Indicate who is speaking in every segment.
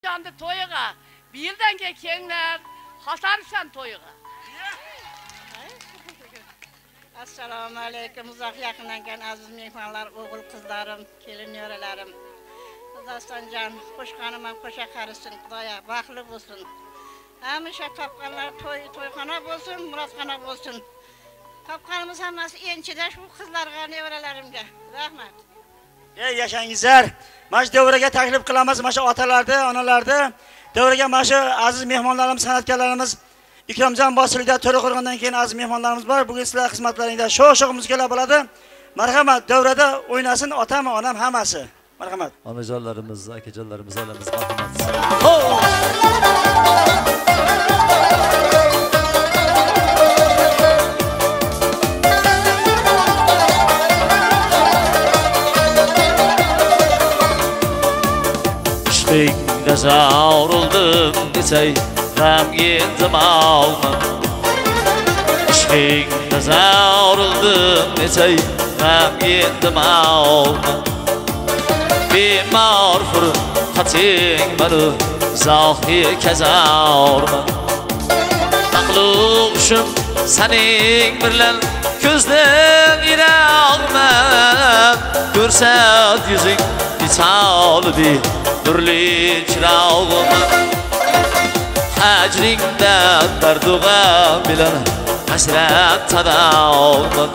Speaker 1: Candı toyuğa, bir yıldan geçenler, hatanışan toyuğa.
Speaker 2: Assalamu aleyküm, uzak yakından gelen aziz mehmanlar, oğul kızlarım, kelin yörelerim. Kızastan can, hoş hanıman, hoşa karısın, Kudaya, baklı olsun. Hamişe tapkanlar toykana olsun, muratkana olsun. Tapkanımız haması ençide şu kızlarga, nevrelerimge. Rahmet.
Speaker 3: Yaşangizlar. Maş davraga taklif qilamiz, maş otalarni, onalarni. Davraga maş aziz mehmonlarimiz, san'atkorlarimiz Ikromjon bosilida to'ra qurgandan keyin aziz mehmonlarimiz bor. Bugun sizlar xizmatlaringda sho'x muzikalar bo'ladi. Marhamat, davrada o'ynasin otam, onam hammasi. Marhamat.
Speaker 4: Onajonlarimiz, akajonlarimiz, onamiz marhamat. İşqingda savruldim desay, g'amgin zamonman. İşqingda savruldim desay, g'amgin zamonman. Bemor furqating mani zohi kazorman. Maqlushim sening bilan ko'zdan yiroqman. Ko'rsat yuzing misoli nurli chirog'im. Hajringda dardug'am bilan hasrat tadavman.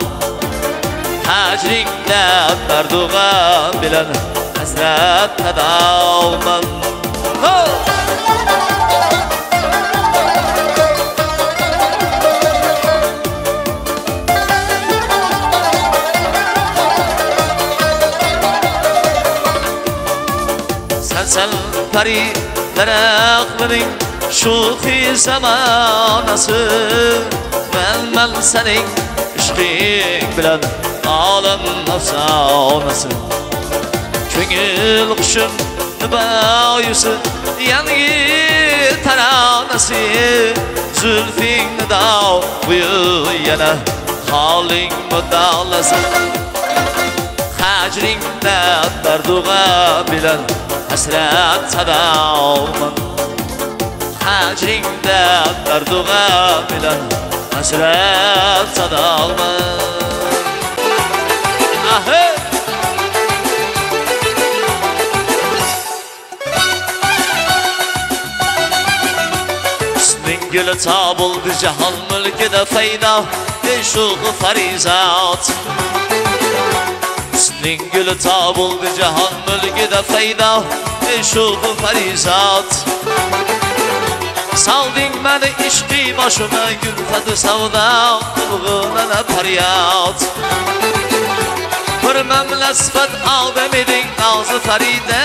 Speaker 4: Hajringda dardug'am bilan hasrat tadavman. Sen pari daraqlarning sho'xi zamonasi. Men sening ishqing bilan olam afsonasi. Ko'ngil qushim boyusi yangi taronasi. Zulfingni dov yana holing mudolasi. Hajringda dardug'am bilan hasrat sadavman. Hajringda dardug'am bilan hasrat sadavman. Husning guli topildi jahon mulkida faydo, ishq farizat. Husning guli topildi jahon mulkida faydo, ishq farizat. Salding meni ishqi boshima, gulfati savdo, qilg'inana faryod. Bir mamlasfat odam eding, nozi farida,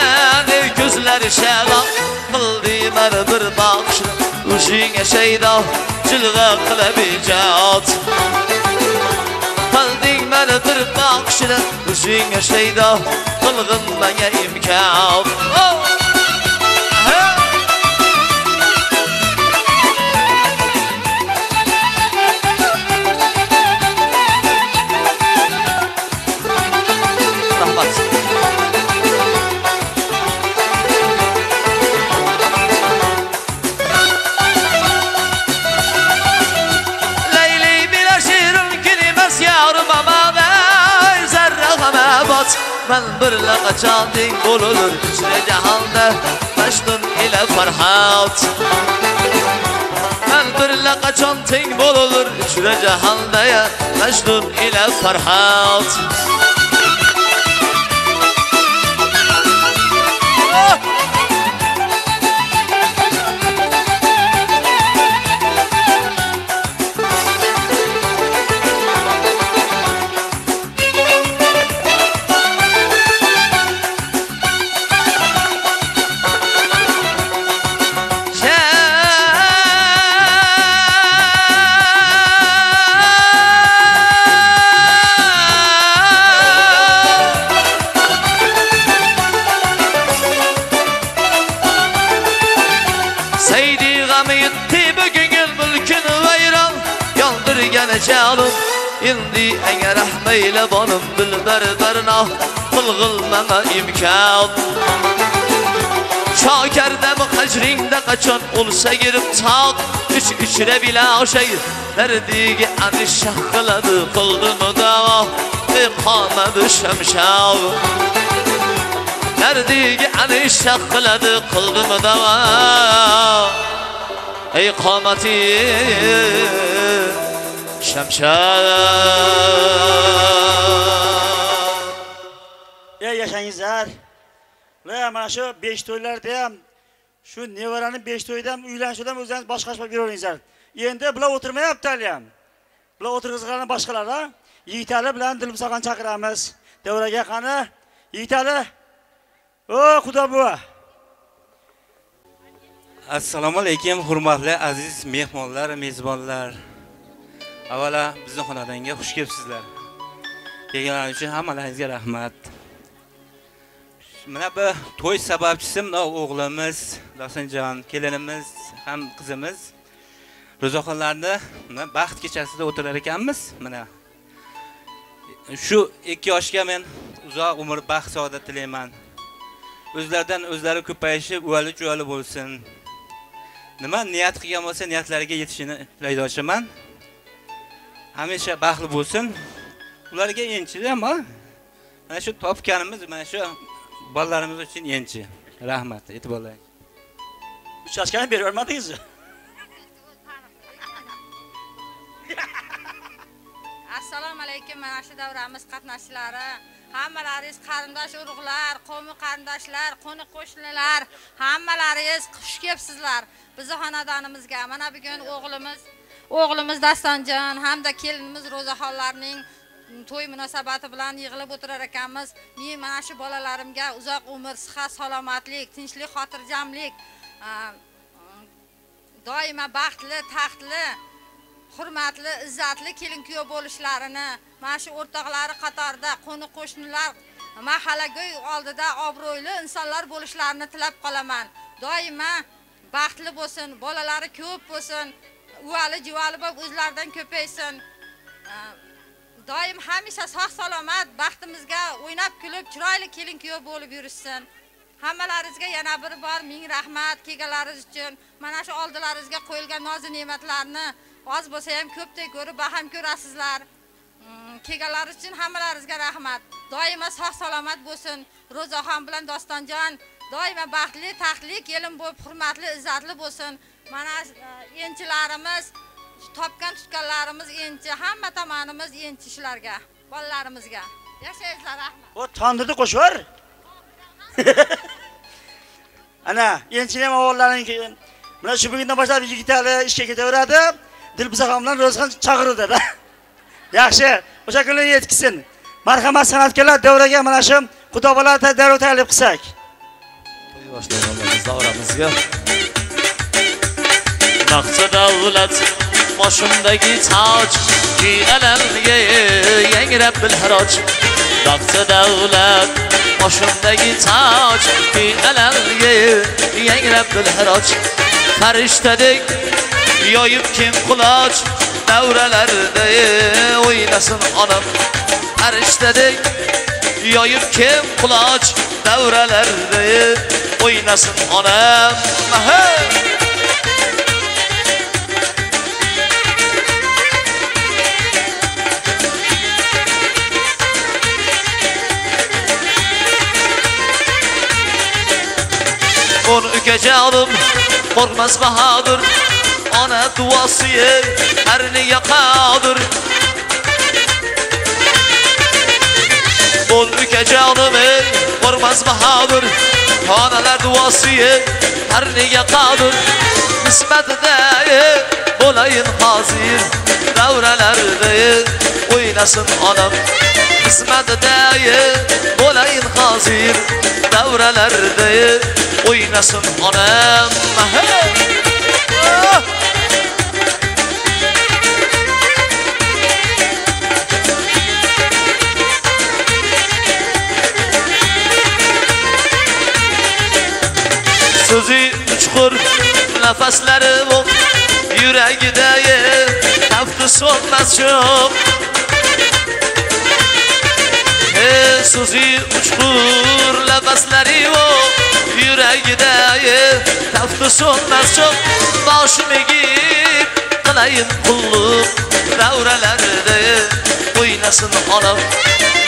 Speaker 4: ko'zlari shalom qildi meni bir baxsh. O'zingga shaydo jilg'a qilib ijod. Qilding meni bir baxsh, o'zingga shaydo qilg'in menga imkon. Ben bir laqachon deng bo'lur kuchli jahonda Majnun ila Farhat. Ben bir laqachon teng bo'lur kuchli jahonda Majnun ila Farhat. Canım indi enge rahmeyle bonum bilber berna qilg'il menga imkon. Çakerdem hacringde kaçan olsa girip çak Üçüre bile şey derdiği anı şahkıladı Kıldı mı da kanadı şemşav Derdiği anı şahkıladı Kıldı mı da ey kamati şemşav
Speaker 3: Ey yaşayınızlar. Ve mana şu 5 to'ylarda ham şu nevaraning 5 to'yida ham uylanishda ham o'zingiz boshqashib beraveringizlar. Endi bular o'tirmayapti hali ham. Bular o'tirg'izgan boshqalar ha. Yigitali bilan Dilmusoqani chaqiramiz. Davraga qani? Yigitali. O Xudo buva.
Speaker 5: Assalomu alaykum hurmatli aziz mehmonlar, mezbonlar. Avvalo bizning xonadonga xush kelibsizlar. Kelganingiz uchun hammalaringizga rahmat. Mana bu to'y sababchisi mana o'g'limiz, Dosanjon, kelinimiz ham qizimiz. Ro'zaxonlarda mana baxt kechasida o'tirar ekanmiz. Mana shu 2 yoshga men uzoq umr, baxt, saodat tilayman. O'zlaridan o'zlari ko'payishi, uyali bo'lsin. Nima niyat qilgan bo'lsa, niyatlariga yetishini tilaydo'shaman. Hamisha baxtli bo'lsin. Ularga enchili ama mana shu topganimiz, mana shu bolalarimiz uchun enchi. Rahmat, e'tiborlaring.
Speaker 3: 3 yoshgani berib bermadingizmi?
Speaker 6: Assalomu alaykum, mana shu davramiz qatnashchilari, hammalaringiz qarindosh urug'lar, qo'mi qarindoshlar, qo'ni qo'shnilar, hammalaringiz xush kelibsizlar. Bizning xonadonimizga mana bugun o'g'limiz Dastonjon hamda kelinimiz Ro'zaxonlarning to'y munosabati bilan yig'ilib o'tirar ekanmiz. Men mana shu bolalarimga uzoq umr, sihat, salomatlik, tinchlik, xotirjamlik, doimo baxtli, taxtli, hurmatli, izzatli kelin-kuyov bo'lishlarini, mana shu o'rtoqlari qatorida qo'ni qo'shnilar, mahallago'y oldida obro'li insonlar bo'lishlarini tilab qolaman. Doimo baxtli bo'lsin, bolalari ko'p bo'lsin, uvali juvali bo'lib o'zlaridan ko'paysin. Doim hamisha sog' salomat, baxtimizga o'ynab kulib, chiroyli kelin-kuyov bo'lib yurishsin. Hammalaringizga yana bir bor ming rahmat kelganlaringiz uchun. Mana shu oldilaringizga qo'yilgan noz-ne'matlarni oz bo'lsa ham ko'pdek ko'rib baham ko'rasizlar. Kelganlaringiz uchun hammalaringizga rahmat. Doimo sog' salomat bo'lsin. Ro'zaxon bilan Dostonjon doimo baxtli, taxtli kelin bo'lib, hurmatli, izzatli bo'lsin. Mana enchilarimiz, topgan tutganlarimiz enchi, hamma tomonimiz enchi shularga, bolalarimizga. Yashayingizlar, rahmat.
Speaker 3: O tandirni qo'shvar. Ana, enchini ham o'g'illarining mana shu bugundan boshlab Yigitali ishga ketaveradi. Dilmusoq bilan Ro'zxon chaqirdi-da. Yaxshi, o'sha kunni yetkizsin. Marhamat san'atkorlar davraga mana shu Xudo bola davra taklif qilsak.
Speaker 4: To'y boshlaymiz davramizga. Naqsa davlat boshimdagi toj, kiyalarga yangrab bil haroj. Naqsa davlat boshimdagi toj, kiyalarga yangrab bil haroj. Farishtadek yoyib kim quloch, davralarda o'ynasin onam. Farishtadek yoyib kim quloch, davralarda o'ynasin onam. On ukajonim qo'rqmas bahodir, ona duosi har nega qodir. On ukajonim qo'rqmas bahodir, onalar duosi har nega qodir. Qismatida bo'layin hozir, davralarda o'ynasin onam. Qismatida bo'layin hozir, davralarda o'ynasin onam. So'zi uchqur, nafaslari bo'q, yuragidagi tafti so'nmas cho'q. So'zi uchqur labaslari o yuragida tafti so'nmas cho'q boshim egib qilayin qulluq davralarda o'ynasin onam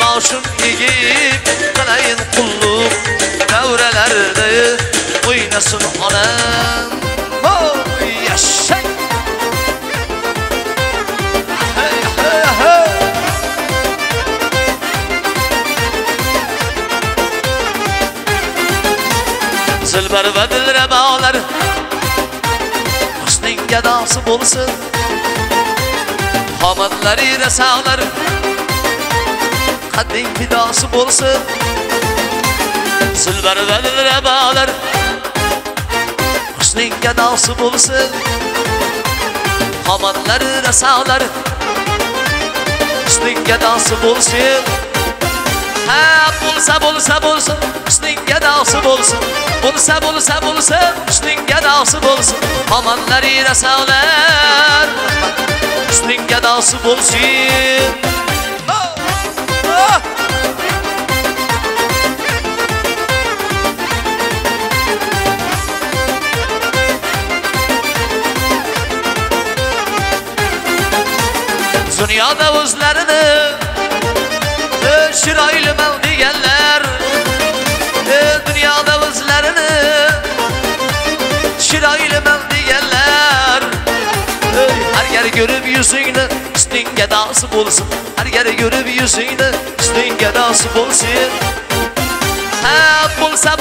Speaker 4: boshim egib qilayin qulluq davralarda o'ynasin onam voy yashay Zilbar va dilrabolar husning gadosi bo'lsin xomadlari rasolar qadding fidosi bo'lsin Zilbar va dilrabolar husning gadosi bo'lsin xomadlari rasolar husning gadosi bo'lsin ha bo'lsa bo'lsin husning gadosi bo'lsin bo'lsa husning gadosi bo'lsin xomanlari rasolar husning gadosi bo'lsin dunyoda o'zlarini chiroyliman deganlar dunyoda o'zlarini chiroyliman deganlar har gal ko'rib yuzingni husning gadosi bo'lsin har gal ko'rib yuzingni husning gadosi bo'lsin ha bo'lsa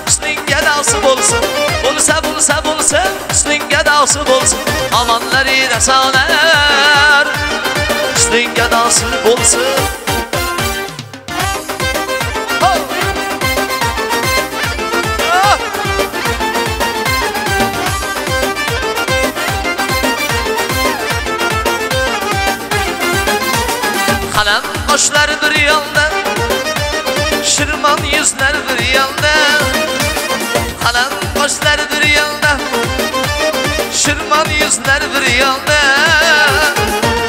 Speaker 4: husning gadosi bo'lsin bo'lsa husning gadosi bo'lsin omonlari rasolar husning gadosi bo'lsin qalam qoshlar bir yonda shirmon yuzlar bir yonda qalam qoshlar bir yonda shirmon yuzlar bir yonda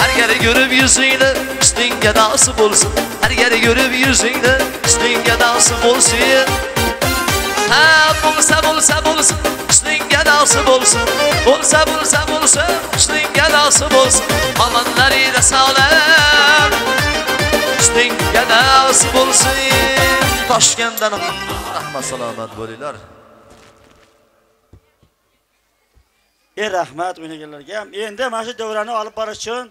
Speaker 4: har gal ko'rib yuzingni husning gadosi bo'lsin har gal ko'rib yuzingni husning gadosi bo'lsin ha bo'lsa husning gadosi bo'lsin bo'lsa husning gadosi bo'lsin omonlari rasolar husning gadosi bo'lsin Toshkentdan rahmat salomat bo'linglar
Speaker 3: rahmat o'ynaganlarga endi mana shu davrani olib borish uchun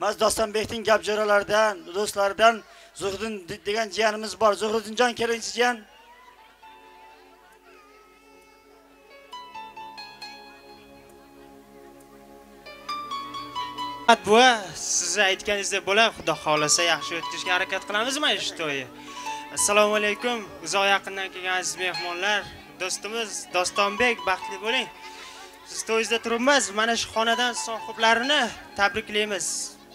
Speaker 3: biz Dostonbekning gap jo'ralaridan do'stlaridan Zuhriddin degan jiyanimiz bor Zuhriddinjon kelingchi jiyan
Speaker 7: bu siz aytganingizdek bo'ladi xudo xolasa yaxshi o'tkazishga harakat qilamiz mana shu to'yni assalomu alaykum uzoq yaqindan kelgan aziz mehmonlar do'stimiz Dostonbek baxtli bo'ling siz to'yingizda turibmiz mana shu xonadon sohiblarini tabriklaymiz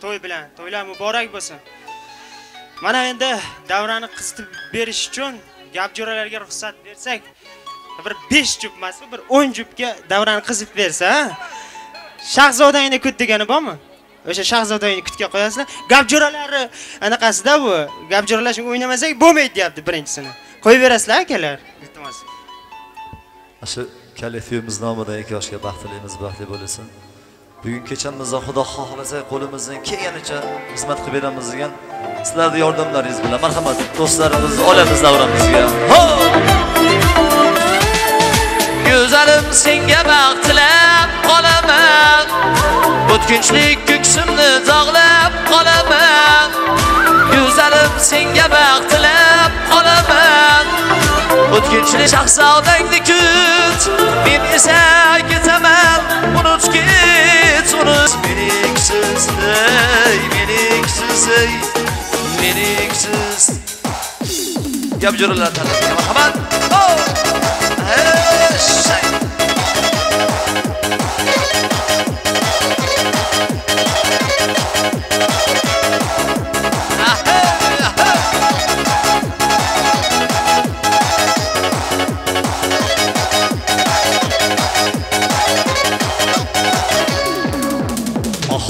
Speaker 7: to'y bilan to'ylar muborak bo'lsin mana endi davrani qizitib berish uchun gap jo'ralarga ruxsat bersak bir 5 jup emas bir 10 jupga davrani qizib bersa Shahzodangni kut degani bormi o'sha Shahzodangni kutga qo'yasizlar gap jo'ralari anaqasida bu gap jo'ralar shunga o'ynamasak bo'lmaydi deyapti birinchisini qo'yib berasizlar akalar iltimos
Speaker 4: shu kalifimiz nomidan ikki yoshga baxtlaymiz baxtli bo'lesin bugun kechamizda xudo xohlasa qo'limizdan kelganicha xizmat qilib beramiz degan sizlarning yordamlaringiz bilan marhamat do'stlarimizni olamiz davramizga go'zalim senga baxtlab qolaman o'tkinchlik ko'ksimni zog'lab qolaman go'zalim senga baxtlab qolaman o'tkinchlik shahzodangni kut men esa ketaman unutgich meniksiz meniksiz gap jo'ralar tanlab marhamat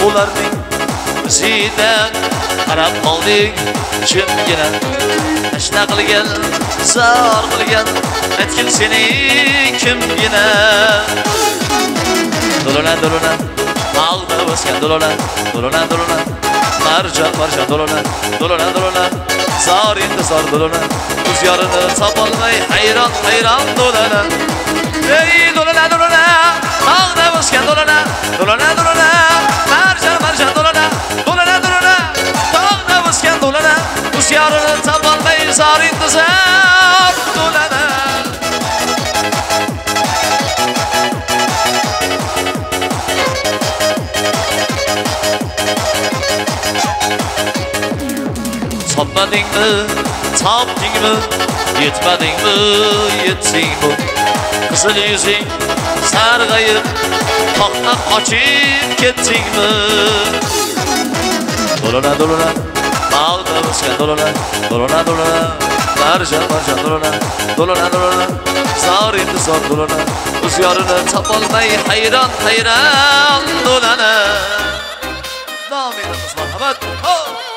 Speaker 4: Ularning o'zidan qarab qolding jimgina tashna qilgan zor qilgan aytgin seni kimgina dolona dolona ağda bosgan dolona dolona dolona marjon marjon dolona dolona dolona zor intizor dolona o'z yorini topolmay hayron hayron dolona ey dolona dolona ağda bosgan dolona dolona dolona marjon marjon dolona dolona dolona ağda bosgan dolona o'z yorini topolmay zor intizor dolona Topmadingmi, topdingmi, yetmadingmi, yetsingmi qizil yuzing sarg'ayib, toqqa qochib ketdingmi dolona dolona, bag'da o'sgan dolona dolona dolona, marjon marjon dolona dolona dolona, zor intizor dolona o'z yorini topolmay hayron hayron dolona. Davom etamiz marhamat.